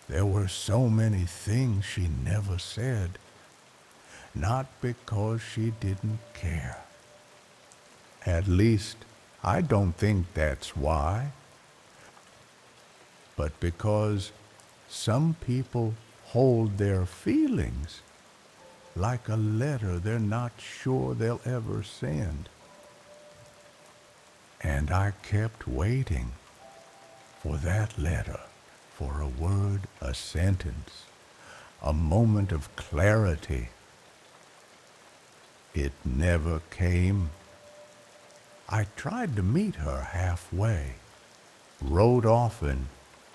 There were so many things she never said, not because she didn't care. At least, I don't think that's why, but because some people hold their feelings like a letter they're not sure they'll ever send. And I kept waiting for that letter, for a word, a sentence, a moment of clarity. It never came. I tried to meet her halfway, wrote often,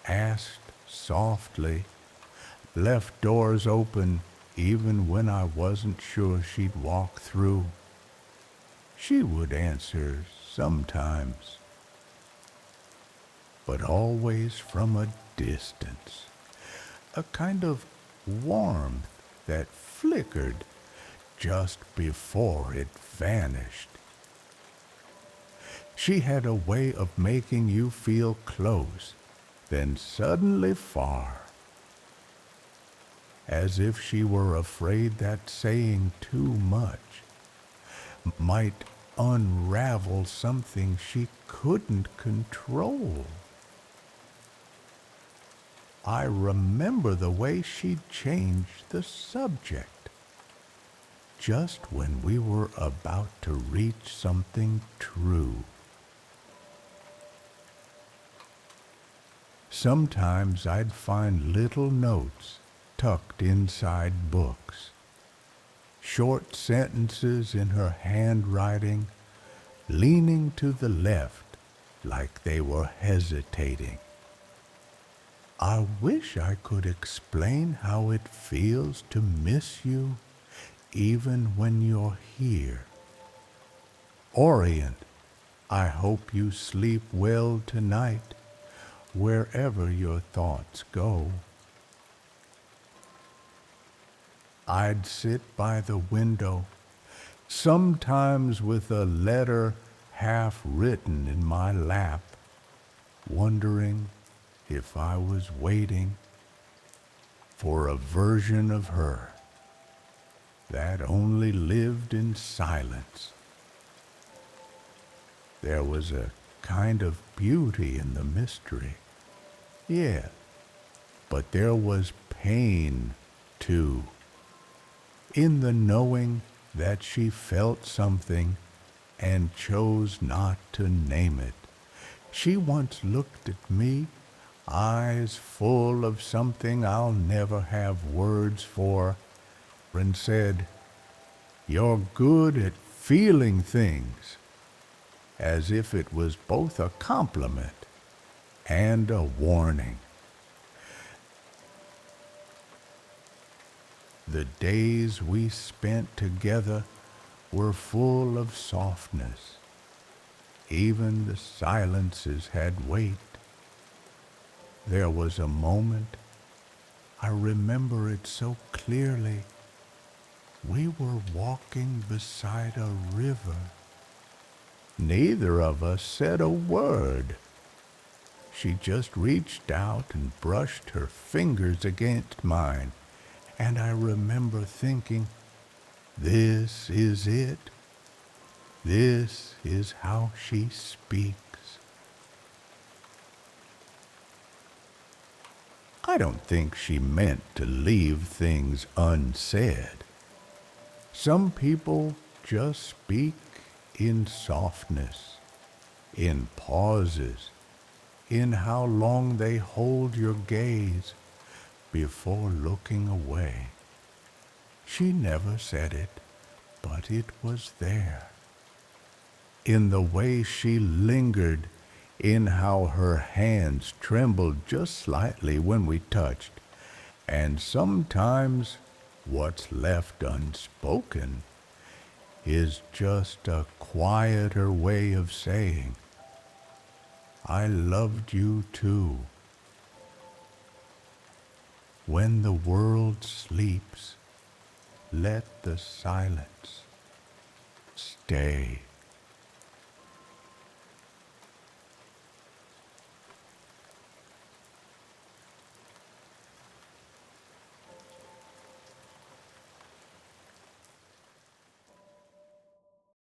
asked softly, left doors open even when I wasn't sure she'd walk through. She would answer sometimes, but always from a distance, a kind of warmth that flickered just before it vanished. She had a way of making you feel close, then suddenly far, as if she were afraid that saying too much might unravel something she couldn't control. I remember the way she changed the subject, just when we were about to reach something true. Sometimes I'd find little notes tucked inside books, short sentences in her handwriting, leaning to the left like they were hesitating. I wish I could explain how it feels to miss you even when you're here. Orient, I hope you sleep well tonight, wherever your thoughts go. I'd sit by the window, sometimes with a letter half written in my lap, wondering if I was waiting for a version of her that only lived in silence. There was a kind of beauty in the mystery, yeah, but there was pain, too, in the knowing that she felt something and chose not to name it. She once looked at me, eyes full of something I'll never have words for, and said, "You're good at feeling things," as if it was both a compliment and a warning. The days we spent together were full of softness. Even the silences had weight. There was a moment, I remember it so clearly. We were walking beside a river. Neither of us said a word. She just reached out and brushed her fingers against mine, and I remember thinking, this is it. This is how she speaks. I don't think she meant to leave things unsaid. Some people just speak in softness, in pauses, in how long they hold your gaze before looking away. She never said it, but it was there. In the way she lingered, in how her hands trembled just slightly when we touched, and sometimes what's left unspoken is just a quieter way of saying, I loved you too. When the world sleeps, let the silence stay.